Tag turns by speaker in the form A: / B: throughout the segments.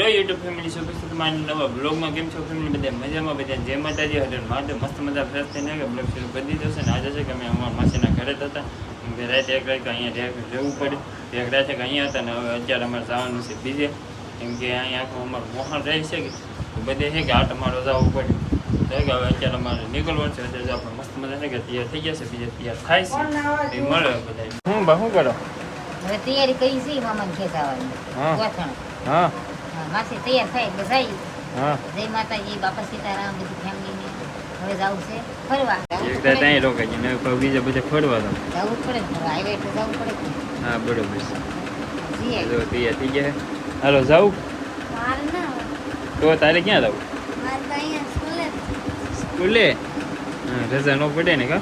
A: Hello YouTube family સ્વાગત છે તમારા નવા બ્લોગમાં. કેમ છો ફેમિલી? બધા મજામાં? બધા જય માતાજી. હરે મહાદેવ. મસ્ત મજા ફ્રેશ થઈને કે બ્લોગ શરૂ કરી દીધો છે. ને આજે છે કે અમે અમારા માસીના ઘરે જ હતા. કે રાતે એક રાત અહીંયા રહેવું પડે. એક રાતે અહીંયા હતા ને હવે અત્યારે અમારે જવાનું છે બીજે. કેમ કે અહીંયા આખું અમારું મોહન રહે છે કે બધે છે કે આટ અમારો જવું પડે. તો કે હવે અત્યારે અમારે નીકળવાનું છે. અત્યારે આપણે મસ્ત મજા છે કે તૈયાર થઈ ગયા છે. બીજે તૈયાર થાય છે એ મળે બધા. શું કરો?
B: હવે તૈયારી કરી છે મામા ને ખેંચાવાની.
A: હા
B: માસી તૈયાર થાય એટલે જાય.
A: હા
B: જય માતાજી, બાપા સીતારામ, બધી ફેમિલી ને હવે જવું છે ફરવા.
A: એક રાત અહીં રોકાઈ ને બીજા બધે ફરવા
B: જવું પડે ને ફરવા. હાઈવે એટલે જવું પડે ને.
A: હા બરોબર છે.
B: જઈએ.
A: જો તૈયાર થઈ ગયા. હાલો જાઉં તો તારે ક્યાં જવું? સ્કૂલે? હા રજા ન પડે ને કા?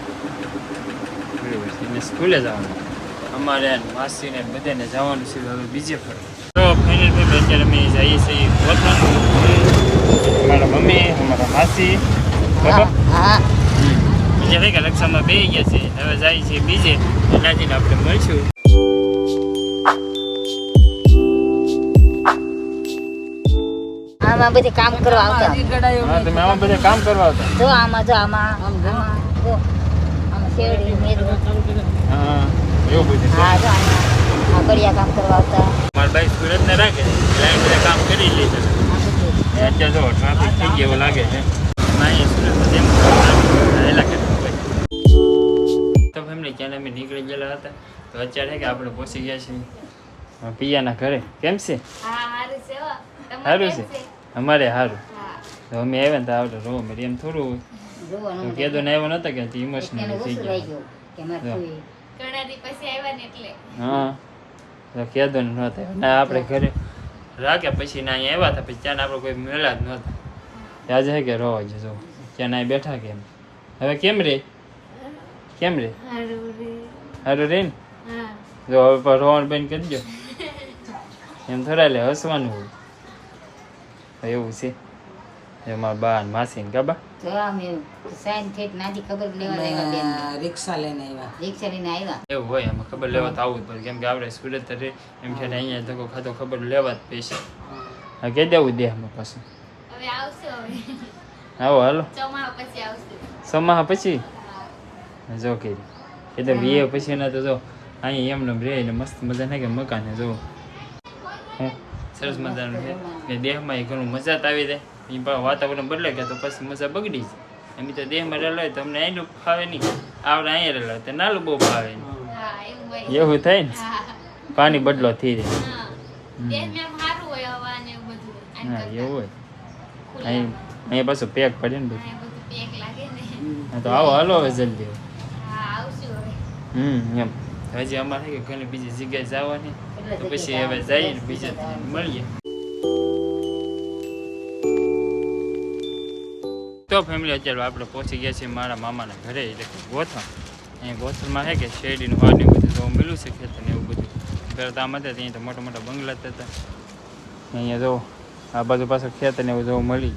A: બરોબર છે. એને સ્કૂલે જવાનું. અમારે માસીને બધાને જવાનું છે હવે બીજે ફરવા. તો ફાઇનલ ભાઈ અત્યારે અમે જઈએ છીએ વતન. અમારા મમ્મી, અમારા માસી, બાબા બીજા ભેગા રક્ષામાં બે ગયા છે. હવે જાય છે બીજે. એનાથી આપણે મળશું.
B: આમાં બધે કામ કરવા આવતા.
A: હા તમે આમાં બધા કામ કરવા આવતા?
B: જો આમાં જો આમાં જો આમાં શેરડી મેદું.
A: હા એવું બધું છે.
B: હા જો આમાં કડિયા કામ કરવા આવતા.
A: મારા ભાઈ સુરત ને રાખે લાઈન બધા કામ કરી લીધું. અત્યારે જો ટ્રાફિક થઈ ગયો એવું લાગે છે. તો ફેમિલી ક્યાં અમે નીકળી ગયેલા હતા. તો અત્યારે કે આપણે પહોંચી ગયા છીએ પિયાના ઘરે. કેમ છે? સારું છે. અમારે સારું. તો અમે આવ્યા ને તો આવડે રો મેરી એમ થોડું કીધું ને આવ્યો નતો કે ઇમોશનલ થઈ ગયો. હા તો કીધું ને નહોતા ના આપણે ઘરે રાખ્યા પછી ના અહીંયા આવ્યા હતા. પછી ત્યાં આપણે કોઈ મેળા જ નહોતા. આજે છે કે રોવા જો ત્યાં અહીં બેઠા કેમ હવે કેમ રે સારું રે ને. જો હવે પણ રોવાનું બંધ કરી દો એમ થોડા લે હસવાનું હોય એવું છે. એમાં બા ને માસી ને કાબા
B: રિક્ષા લઈને આવ્યા.
A: એવું હોય એમાં ખબર લેવા તો આવવું જ પડે. કેમ કે આપણે સુરત એમ છે અહીંયા ધક્કો ખાતો ખબર લેવા જ પૈસા. હા કહી દેવું દે અમે પાછું આવો હાલો સમાહ પછી જો કે તો વીએ પછી ના તો જો અહીંયા એમને રહે ને મસ્ત મજા નાખે મકાન જો સરસ મજાનું છે કે દેહમાં એ ઘણું મજા જ આવી જાય. એ વાતાવરણ બદલે કે તો પછી મજા બગડી જાય. એમ તો દેહમાં રહેલા હોય તો અમને અહીંનું ફાવે નહીં. આપણે અહીંયા રહેલા હોય તો નાલું બહુ ફાવે નહીં. એવું થાય ને પાણી બદલો થઈ જાય. હા એવું હોય. અહીંયા પાછું પેક પડે ને બધું. હા તો આવો હાલો હવે જલ્દી. એમ હજી અમારે કે ઘણી બીજી જગ્યાએ જવાની તો પછી હવે જઈએ ને બીજે મળીએ. તો ફેમિલી અત્યારે આપણે પહોંચી ગયા છીએ મારા મામાના ઘરે એટલે કે ગોથણ. અહીંયા ગોથણમાં છે કે શેરડીનું વાડ ને બધું જોવા મળ્યું છે ખેતર ને એવું બધું. પહેલાં તો આમ હતા ત્યાં તો મોટા મોટા બંગલા હતા. અહીંયા જો આ બાજુ પાછળ ખેતર ને એવું જોવા મળી.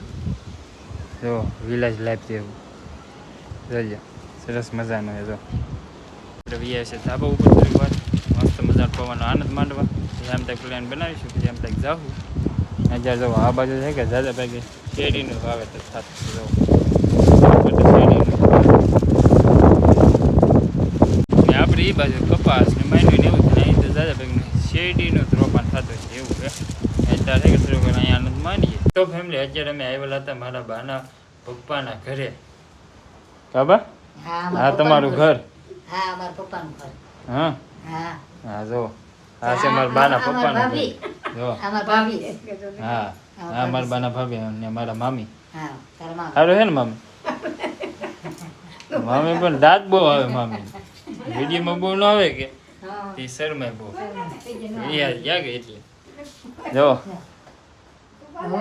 A: જો વિલેજ લાઈફ જેવું જોજો સરસ મજાનું એ જો. આપણે વી છે ધાબા ઉપર થોડીક વાર મસ્ત મજાનો પવનનો આનંદ માંડવા. આમ તક પ્લાન બનાવીશું પછી આમ તક જાઉં. અત્યારે જો આ બાજુ છે કે દાદા ભાગે શેરડીનું વાવેતર થતું જો આપણે એ બાજુ કપાસ ને માંડવી ને એવું થાય. અહીં તો દાદા ભાગનું શેરડીનું રોપાણ થતું છે એવું છે. અત્યારે કે થોડુંક અહીંયા આનંદ માણીએ. તો ફેમિલી અત્યારે અમે આવેલા હતા મારા બાના પપ્પાના ઘરે. બાબા હા તમારું ઘર? હા અમારા પપ્પાનું ઘર. હા હા જો આ છે મારા બાના પપ્પાનું ઘર. જો હા હા મારા બાના ભાભી અને મારા મામી. સારું હે ને મામી? મામી પણ દાંત બહુ આવે. મામી વિડીયોમાં બહુ ન આવે કે એ શરમાય બહુ યાર કે એટલે જો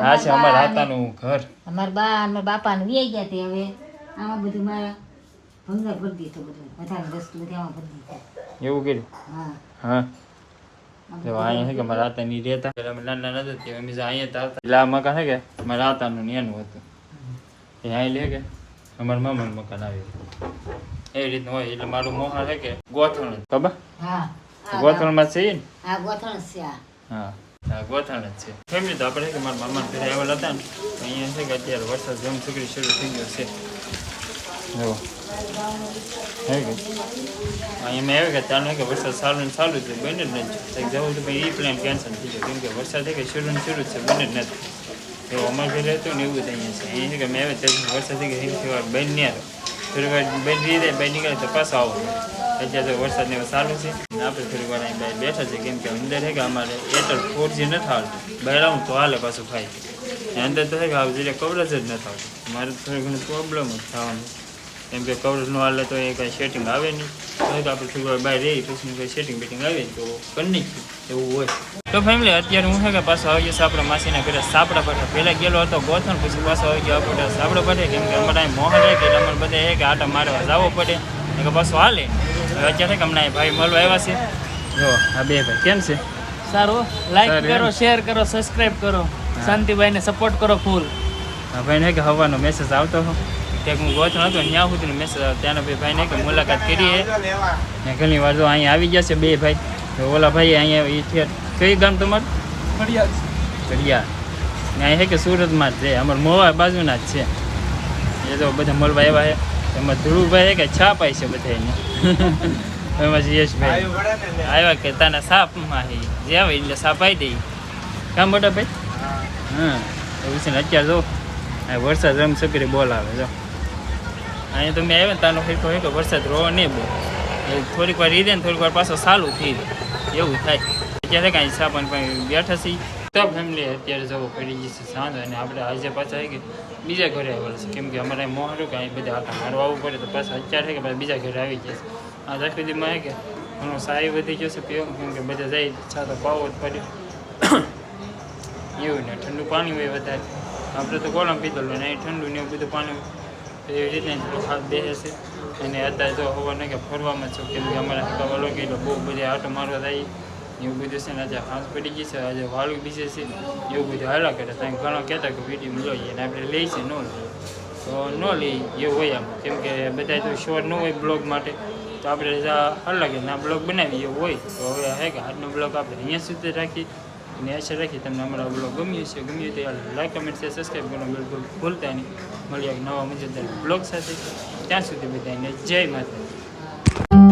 A: આ છે અમારા હાતાનું ઘર.
B: અમારા બાપા ને વી ગયા તે હવે આમાં બધું મારા ભંગાર ભરી દીધું. બધું વધારે વસ્તુ બધી આમાં ભરી દીધું.
A: એવું કર્યું? હા તો અહીંયા છે કે મારા હાતાની રહેતા અમે નાના નથી અમે અહીંયા તો આવતા. એટલે આ મકાન છે કે મારા હાતાનું એનું હતું. એ અહીં લે કે અમારા મામાનું મકાન આવ્યું એવી રીતનું હોય. એટલે મારું મોહા છે કે ગોથણ ખબર? હા ગોથણમાં છે ને? હા ગોથણ છે. હા હા ગોથાણ જ છે ફેમિલી તો આપણે કે મારા મામાના ઘરે આવેલા હતા ને તો અહીંયા છે કે અત્યારે વરસાદ જમ છોકરી શરૂ થઈ ગયો છે જો હે કે અહીંયા મેં આવે કે ચાલુ કે વરસાદ ચાલુ છે બને જ નથી જવું તો ભાઈ એ પ્લાન કેન્સલ થઈ ગયો કેમ કે વરસાદ છે કે શરૂ જ છે બને જ નથી તો અમારા ઘરે હતું ને એવું જ અહીંયા છે અહીંયા છે કે મેં આવે ત્યારે વરસાદ થઈ ગયો બંધ નહીં આવ્યો થોડી વાર બંધ રહી જાય બંધ નીકળે તો પાછો આવો અત્યારે તો વરસાદ ને ચાલુ છે આપણે થોડી વાર અહીં બહાર બેઠા છે કેમ કે અંદર છે કે અમારે એરટેલ 4G નથી આવતું બહાર આવું તો હાલે પાછું ફાઈ અંદર તો છે કે આવું એટલે કવરેજ જ નથી આવતું મારે થોડી ઘણી પ્રોબ્લેમ જ થવાનું કેમ કે કવરેજ ન હાલે તો એ કાંઈ સેટિંગ આવે નહીં તો આપણે થોડી વાર બહાર રહી પછી કંઈ સેટિંગ બેટિંગ આવે તો કરી નાખીએ એવું હોય તો ફેમિલી અત્યારે હું છે કે પાછો આવી ગયો આપણા માસીના ઘરે સાપડા પાઠે પહેલાં ગયેલો હતો ગોથણ પછી પાછો આવી ગયો આપણે સાપડા પાઠે કેમ કે અમારે અહીં મોહન રહે કે અમારે બધા એ કે આટા મારવા જવો પડે કે પાછું હાલે હવે અત્યારે કે હમણાં ભાઈ મળવા આવ્યા છે જો આ બે ભાઈ કેમ છે
C: સારું લાઈક કરો શેર કરો સબસ્ક્રાઇબ કરો શાંતિભાઈને સપોર્ટ કરો ફૂલ
A: હા ભાઈને કે હવાનો મેસેજ આવતો હતો ત્યાં હું ગોથણ હતો ત્યાં સુધીનો મેસેજ આવ્યો ત્યાંના બે ભાઈને કે મુલાકાત કરીએ ને ઘણી વાર જો અહીંયા આવી ગયા છે બે ભાઈ ઓલા ભાઈ અહીંયા એ કઈ ગામ તમારું ઘડિયાળ ને અહીં છે કે સુરતમાં જ છે અમારે મોવા બાજુના જ છે એ તો બધા મળવા આવ્યા છે એમાં ધ્રુવભાઈ કે છાપ આવી છે બધા એને એમાં જયેશભાઈ આવ્યા કે તાના સાપમાં જે આવે એટલે સાપ આવી દઈ કામ મોટા ભાઈ હા એવું છે ને અત્યારે જો આ વરસાદ રમ સકરી બોલાવે જો અહીંયા તો મેં આવ્યા ને તાનો ફેરફાર હોય કે વરસાદ રો નહીં બહુ થોડીક વાર રીધે ને થોડીક વાર પાછો ચાલુ થઈ જાય એવું થાય અત્યારે કાંઈ સાપણ પણ બેઠા છીએ તો ફેમિલી અત્યારે જવું પડી ગઈ છે સાંજ અને આપણે આજે પાછા આવી કે બીજા ઘરે આવેલા છે કેમ કે અમારે મોહરું કે અહીં બધા આટા મારવા આવવું પડે તો પાછા અત્યારે કે પાછા બીજા ઘરે આવી જશે આ દાખવીમાં કે ઘણો સારી વધી જશે પીવું કેમ કે બધા જાય છા તો પાવો જ પડે એવું ને ઠંડુ પાણી હોય વધારે આપણે તો ગોળામાં પીધેલું ને અહીં ઠંડુ ને એવું બધું પાણી એવી રીતના થોડું હાથ બેસે છે અને અત્યારે જો હવા ને કે ફરવામાં છું કેમ કે અમારે હકાવાલો કે એટલે બહુ બધા આટો મારવા થાય એવું બધું છે ને આજે હાથ પડી ગઈ છે આજે વાળું બીજે છે એવું બધું હાલા કરે ત્યાં ઘણો કહેતા કે વિડીયો લઈએ અને આપણે લઈએ છીએ ન લઈએ તો ન લઈએ એવું હોય આમ કેમ કે બધા તો શોર ન હોય બ્લોગ માટે તો આપણે અલગ ના બ્લોગ બનાવીએ એવું હોય તો હવે હે કે આજનો બ્લોગ આપણે અહીંયા સુધી રાખીએ અને આશા રાખી તમને અમારા બ્લોગ ગમ્યું તો લાઈક કમેન્ટ શેર સબસ્ક્રાઈબ કરવાનું બિલકુલ ભૂલતા નહીં મળીએ નવા મજેદાર બ્લોગ સાથે ત્યાં સુધી બધાને જય માતા.